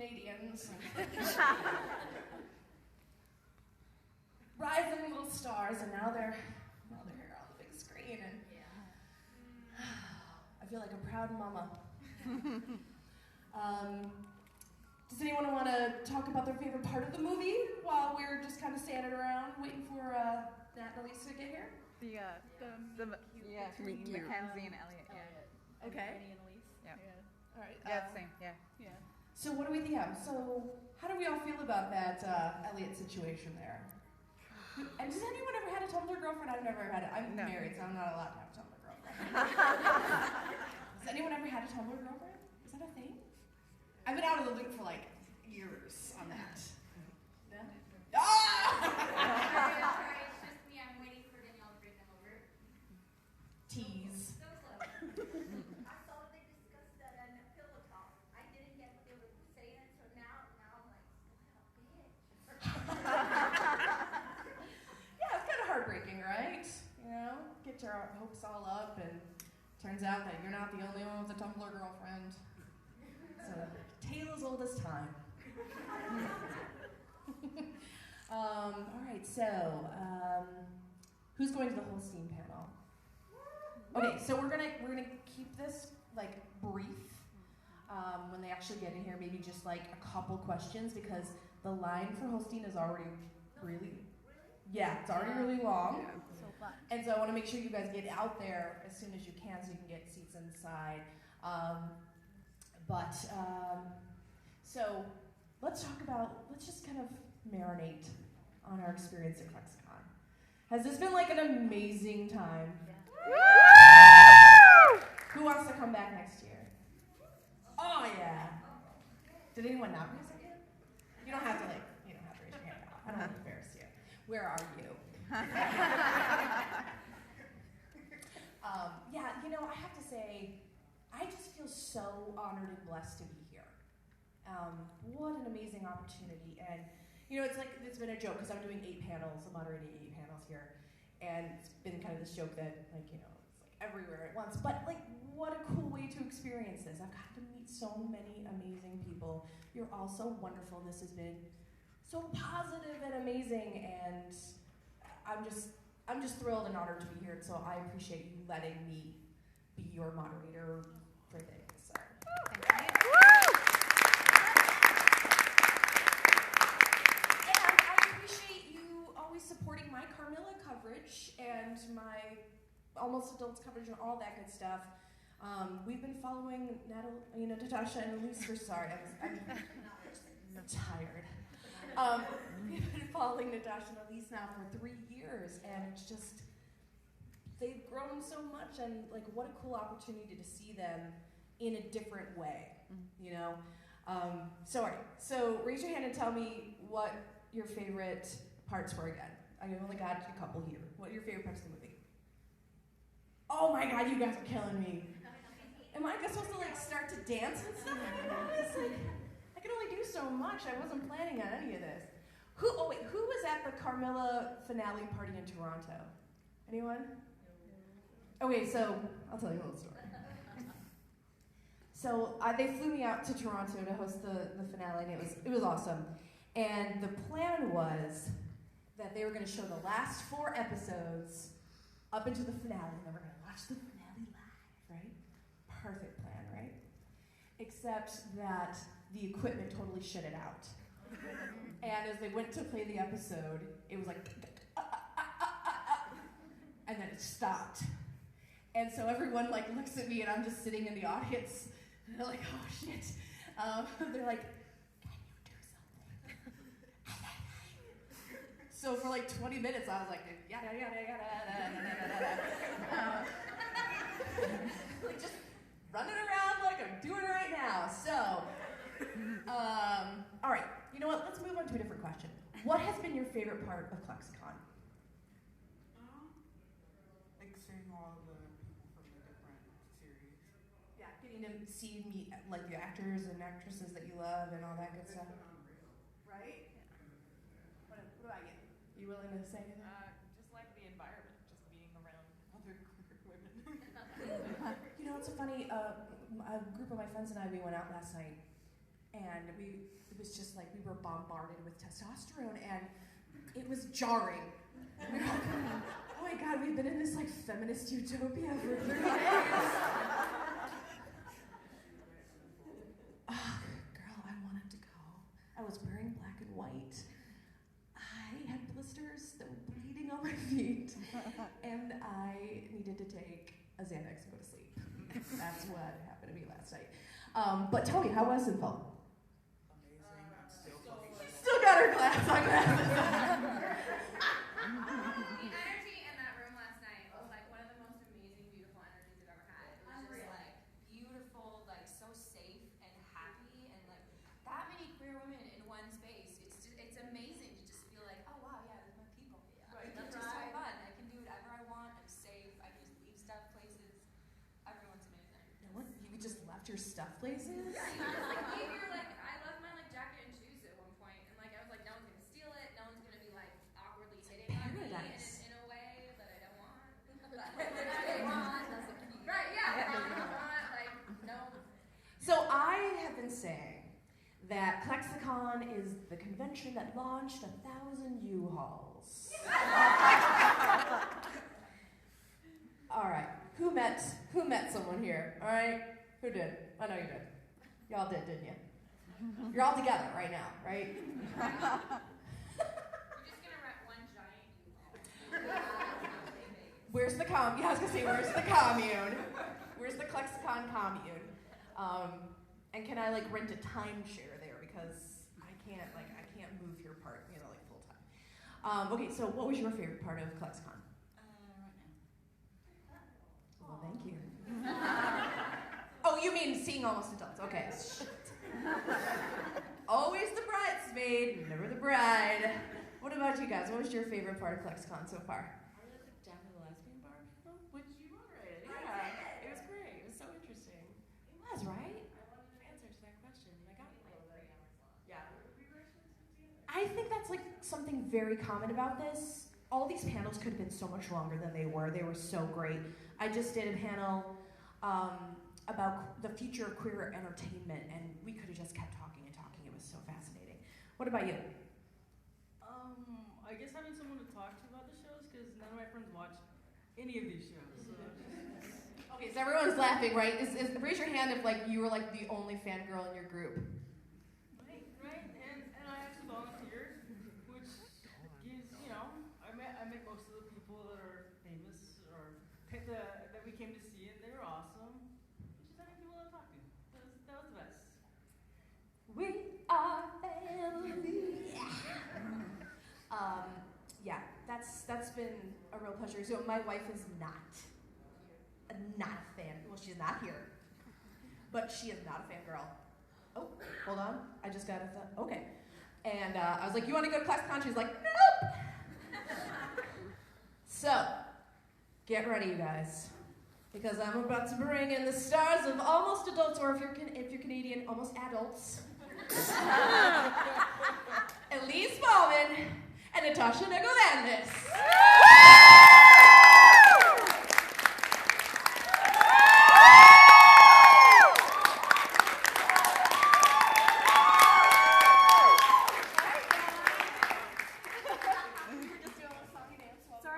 Canadians. Rising little stars, and now they're here on the big screen, and I feel like a proud mama. Does anyone want to talk about their favorite part of the movie while we're just kind of standing around waiting for Nat and Elise to get here? Between Mackenzie and Elliot. Yeah. Okay. Annie and Elise. Yeah. All right. Yeah, same. Yeah. Yeah. So what do we think? So how do we all feel about that Elliot situation there? And has anyone ever had a Tumblr girlfriend? I've never had it. I'm married, so I'm not allowed to have a Tumblr girlfriend. Has anyone ever had a Tumblr girlfriend? Is that a thing? I've been out of the loop for like years on that. No? Sorry, it's just me. I'm waiting for Danielle to bring them over. Tease. So slow. I saw they discussed that in a pillow talk. I didn't get what they were saying, so now I'm like, Yeah, it's kind of heartbreaking, right? You know, get your hopes all up, and turns out that you're not the only one with a Tumblr girlfriend. So, tale as old as time. All right, so who's going to the Holstein panel? Okay, so we're gonna keep this like brief. When they actually get in here, maybe just like a couple questions, because the line for Holstein is already it's already really long. So fun. And so I want to make sure you guys get out there as soon as you can, so you can get seats inside. So let's just kind of marinate on our experience at Clexacon. Has this been like an amazing time? Woo! Who wants to come back next year? Oh yeah. Did anyone not raise their hand? You don't have to raise your hand. I don't want to embarrass you. Where are you? I have to say, I just feel so honored and blessed to be here. What an amazing opportunity. And, it's been a joke, because I'm doing 8 panels, I'm moderating 8 panels here. And it's been kind of this joke that, it's like everywhere at once. But, what a cool way to experience this. I've gotten to meet so many amazing people. You're all so wonderful. This has been so positive and amazing. And I'm just thrilled and honored to be here. So I appreciate you letting me be your moderator for this. So. Thank you. And I appreciate you always supporting my Carmilla coverage and my Almost Adults coverage and all that good stuff. We've been following Natasha and Elise for I'm tired. We've been following Natasha and Elise now for 3 years, and it's just, they've grown so much, and what a cool opportunity to see them in a different way, So raise your hand and tell me what your favorite parts were again. I've only got a couple here. What are your favorite parts of the movie? Oh my God, you guys are killing me. Am I supposed to start to dance and stuff? I can only do so much. I wasn't planning on any of this. Who was at the Carmilla finale party in Toronto? Anyone? Okay, so I'll tell you a little story. So they flew me out to Toronto to host the finale, and it was awesome. And the plan was that they were going to show the last 4 episodes up into the finale, and they were going to watch the finale live, right? Perfect plan, right? Except that the equipment totally shit it out. And as they went to play the episode, it was like, and then it stopped. And so everyone looks at me, and I'm just sitting in the audience, and they're like, oh shit. They're like, can you do something? So for 20 minutes, I was like, yada, yada, yada, just running around like I'm doing right now. So, all right, you know what? Let's move on to a different question. What has been your favorite part of Clexacon? Seeing all of the people from the different series. Yeah, getting to meet the actors and actresses that you love and all that good stuff. Right? Yeah. What about you? You willing to say anything? Just like the environment, just being around other queer women. It's so funny. A group of my friends and I, we went out last night, and it was just like we were bombarded with testosterone, and it was jarring. We were like, oh my God, we've been in this like feminist utopia for 30 days. Girl, I wanted to go. I was wearing black and white. I had blisters that were bleeding on my feet, and I needed to take a Xanax and go to sleep. That's what happened to me last night. But tell me, how was Sinful? Amazing. I'm still fucking Still got her sunglasses. The energy in that room last night was like one of the most amazing, beautiful energies I've ever had. It was just like beautiful, like so safe and happy, and like that many queer women in one space. It's amazing to just feel like, oh wow, yeah, there's my people. Yeah. Right. That's just so fun. I can do whatever I want. I'm safe. I can just leave stuff places. Everyone's amazing. What? You just left your stuff places? Yeah, you just like leave your like. I left my like jacket and shoes at one point, and like I was like, no one's gonna steal it. No one's gonna be like awkwardly hitting on me Paradise. in a way that I don't want. Right? Yeah. I don't want like no. So I have been saying that Clexacon is the convention that launched 1,000 U-Hauls. All right, who met someone here? All right, who did? I know you did. Y'all did, didn't you? You're all together right now, right? You're just gonna rent one giant U-Haul. Where's the yeah, I was gonna say, where's the commune? Where's the Clexacon commune? And can I like rent a timeshare there, because I can't move your part, like full time. Okay, so what was your favorite part of Clexacon? Right now. Well, thank you. Oh, you mean seeing Almost Adults? Okay. Always the bridesmaid, never the bride. What about you guys? What was your favorite part of Clexacon so far? I really like down to the lesbian bar, which you moderated. Yeah, it was great. It was so interesting. It was, right? I wanted an answer to that question, and I got it. Yeah. I think that's like something very common about this. All these panels could have been so much longer than they were. They were so great. I just did a panel about the future of queer entertainment, and we could have just kept talking and talking. It was so fascinating. What about you? I guess having someone to talk to about the shows, because none of my friends watch any of these shows. So Okay, so everyone's laughing, right? Raise your hand if like you were like the only fangirl in your group. right, and I actually volunteered, which gives I met most of the people that are famous or that we came to see, and they were awesome. Just having people to talk to. That was the best. We are family. Yeah, that's been a real pleasure. So my wife is not a fan. Well, she's not here, but she is not a fangirl. Oh, hold on. I just got a thought. Okay. And I was like, you want to go to Clexacon? She's like, nope. So, get ready, you guys, because I'm about to bring in the stars of Almost Adults, or if you're Canadian, Almost Adults. Elise and Natasha. Sorry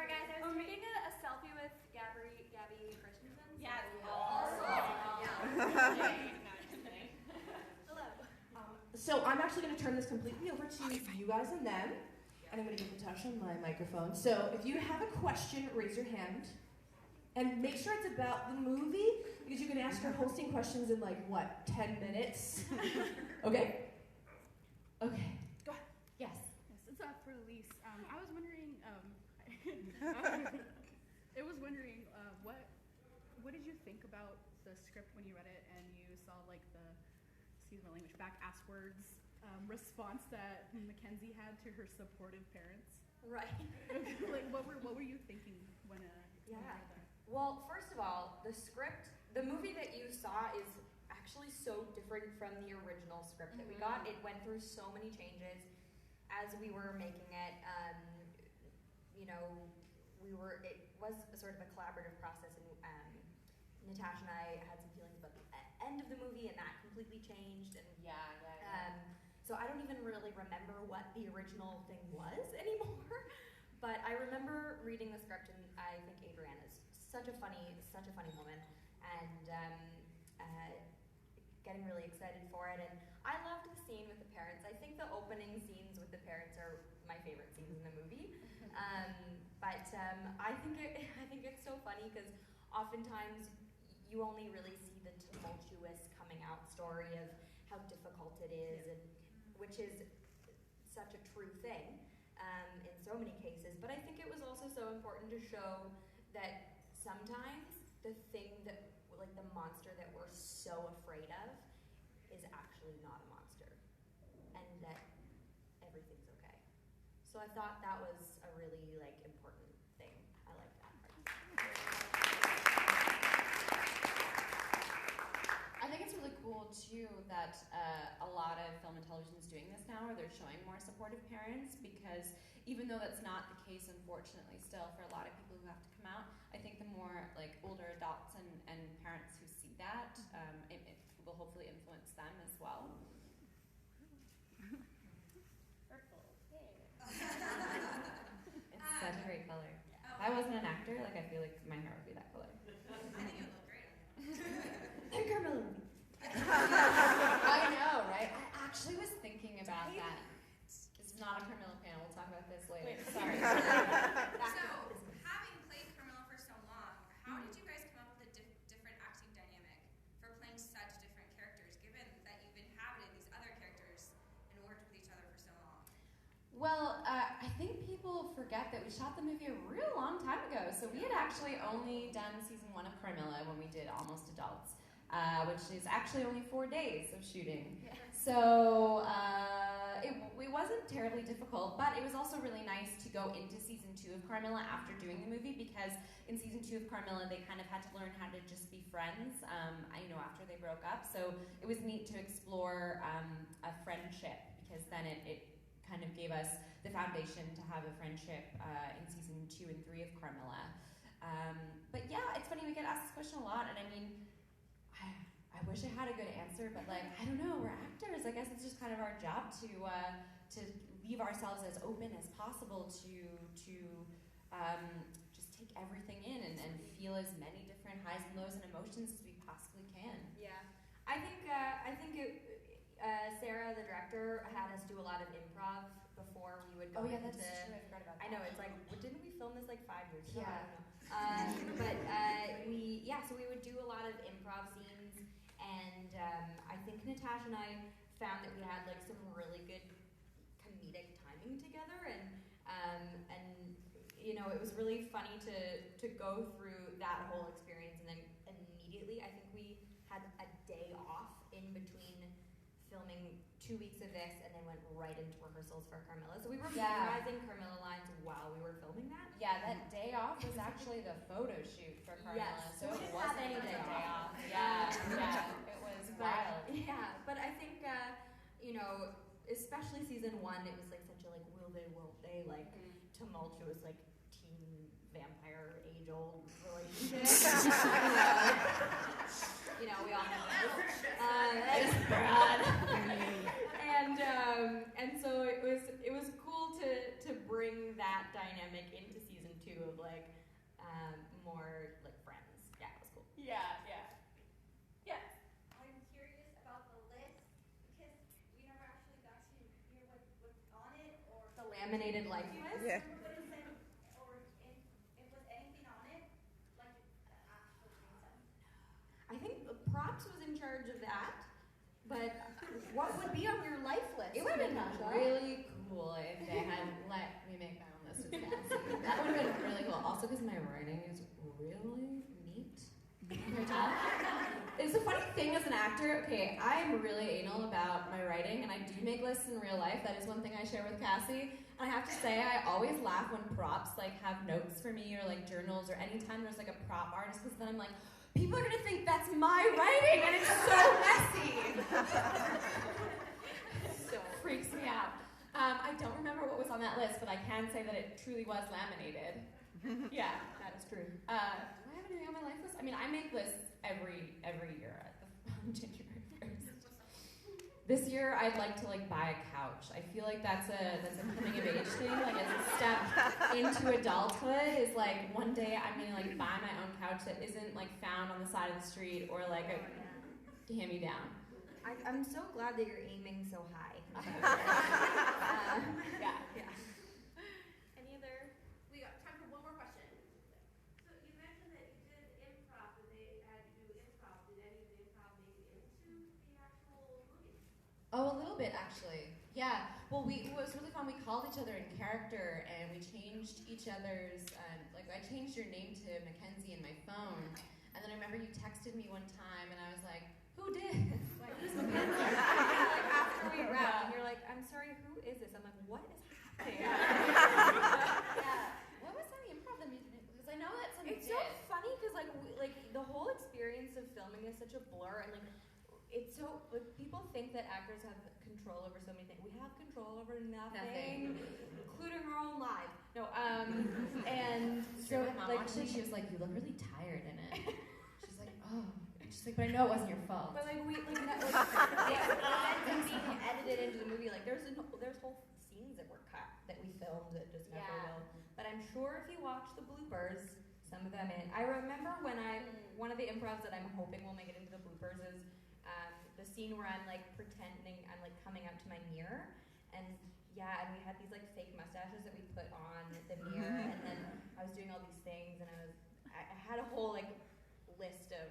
guys, I was taking a selfie with Gabby Christensen. Yes. Hello. So I'm actually going to turn this completely over to you guys and them, and I'm going to give Natasha my microphone. So if you have a question, raise your hand, and make sure it's about the movie, because you can ask her hosting questions in 10 minutes. Okay? Okay. Go ahead. Yes. Yes, it's for Elise. I was wondering, what did you think about the script when you read it and you saw excuse my language, back-ass words response that Mackenzie had to her supportive parents? Right. What were you thinking when you read that? Well, first of all, the movie that you saw is actually so different from the original script that we got. It went through so many changes as we were making it. It was a sort of a collaborative process, and Natasha and I had some feelings about the end of the movie, and that completely changed. And So I don't even really remember what the original thing was anymore. But I remember reading the script, and I think Adriana's such a funny woman, and getting really excited for it. And I loved the scene with the parents. I think the opening scenes with the parents are my favorite scenes in the movie. But I think it's so funny because oftentimes you only really see the tumultuous coming out story of how difficult it is, and which is such a true thing in so many cases. But I think it was also so important to show that sometimes the thing that, like the monster that we're so afraid of, is actually not a monster, and that everything's okay. So I thought that was a really like important thing. I like that part. I think it's really cool too that a lot of film and television is doing this now, where they're showing more supportive parents, because even though that's not the case, unfortunately, still for a lot of people who have to come out, I think the more like older adults and parents who see that, it will hopefully influence them as well. Purple. It's such a great color. If I wasn't an actor, like I feel like my hair would be that color. I think it would look great. And Carmela. I know, right? I actually was thinking about that. This is not a Carmilla panel. We'll talk about this later. Sorry. So, having played Carmilla for so long, how did you guys come up with a different acting dynamic for playing such different characters, given that you've inhabited these other characters and worked with each other for so long? Well, I think people forget that we shot the movie a real long time ago. So we had actually only done season 1 of Carmilla when we did Almost Adults, which is actually only 4 days of shooting. Yeah. So it wasn't terribly difficult, but it was also really nice to go into season 2 of Carmilla after doing the movie, because in season 2 of Carmilla they kind of had to learn how to just be friends, after they broke up. So it was neat to explore a friendship, because then it kind of gave us the foundation to have a friendship in season 2 and 3 of Carmilla. But yeah, it's funny, we get asked this question a lot, and I mean, I wish I had a good answer, but like, I don't know, we're actors. I guess it's just kind of our job to leave ourselves as open as possible to just take everything in and feel as many different highs and lows and emotions as we possibly can. Yeah, I think Sarah, the director, had us do a lot of improv before we would go into. That's true. I forgot about that. I know, it's like, didn't we film this like 5 years ago? Yeah. I don't know. So we would do a lot of improv scenes, and I think Natasha and I found that we had like some really good comedic timing together, and it was really funny to go through that whole experience, and then immediately I think we had a day off in between filming 2 weeks of this, and then went right into rehearsals for Carmilla. So we were memorizing Carmilla lines while we were filming that. Yeah, that day off was actually the photo shoot for Carmilla. Yes. So We it didn't have wasn't any a day day off. off. Yeah, it was wild. Yeah, but I think especially season 1, it was like such a like will they, won't they, like tumultuous, like teen vampire age-old relationship. We all have those. And so it was cool to bring that dynamic into season 2 of like more like friends. Yeah, it was cool. Yeah. I'm curious about the list because we never actually got to hear what's on it or The laminated life list. what is it, or if was anything on it, like the actual things. I think props was in charge of that, but what would be on your life list? It would have been Natasha? really cool if they had let me make my own list with Cassie. That would have been really cool. Also, because my writing is really neat. It's a funny thing as an actor. Okay, I'm really anal about my writing, and I do make lists in real life. That is one thing I share with Cassie. And I have to say, I always laugh when props like have notes for me, or like journals, or anytime there's like a prop artist, because then I'm like, people are gonna think that's my writing, and it's so messy. So freaks me out. I don't remember what was on that list, but I can say that it truly was laminated. Yeah, That is true. do I have anything on my life list? I mean, I make lists every year at the January 1st. this year I'd like to like buy a couch. I feel like that's a coming of age thing. Like it's a step into adulthood. Is like one day I'm gonna like buy my own couch that isn't like found on the side of the street or like a hand me down. I'm so glad that you're aiming so high. Yeah. Any other? We got time for one more question. So you mentioned that you did improv and they had you do improv. Did any of the improv make it into the actual movie? Oh, a little bit actually. Yeah. Well, it was really fun. We called each other in character and we changed each other's. Like I changed your name to Mackenzie in my phone, and then I remember you texted me one time, and I was like, "Who did?" Like, who's Mackenzie? Like, after we wrapped, and you're like, "I'm sorry, who is this?" I'm like, "What is happening?" What was on the improv that made it? Because I know that some It's did. so funny because like the whole experience of filming is such a blur, and like it's so like people think that actors have control over so many things. We have control over nothing. Including our own lives. No, and so my mom like watched it. She was like, "You look really tired in it." She's like, "Oh." She's like, "But I know it wasn't your fault." But like we like and being edited into the movie, like there's whole scenes that were cut that we filmed that just never will. But I'm sure if you watch the bloopers, some of them in. I remember when one of the improvs that I'm hoping will make it into the bloopers is the scene where I'm like pretending I'm like coming up to my mirror, and we had these like fake mustaches that we put on the mirror, and then I was doing all these things, and I had a whole like list of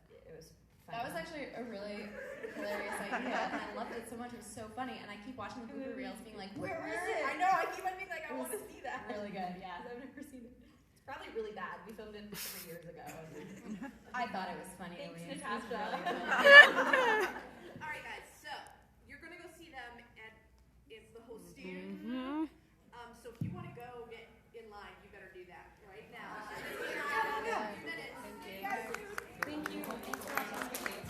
it was funny. That was actually a really hilarious idea, and I loved it so much. It was so funny, and I keep watching the blooper reels, being like, "Where is it?" I know. I keep on being like, I want to see that. Really good, yeah. Because I've never seen it. It's probably really bad. We filmed it 3 years ago. I thought it was funny. Thanks, Elise. It was Natasha. really good. All right, guys. So you're gonna go see them at the host stand. So if you want to go get in line, you better do that right now. Thank you. Thanks for watching the video.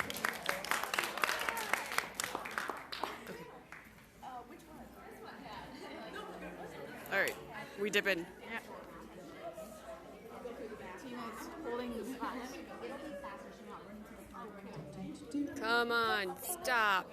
Which one? This one, yeah. All right, we dip in. Tina's holding the spot. Come on, stop.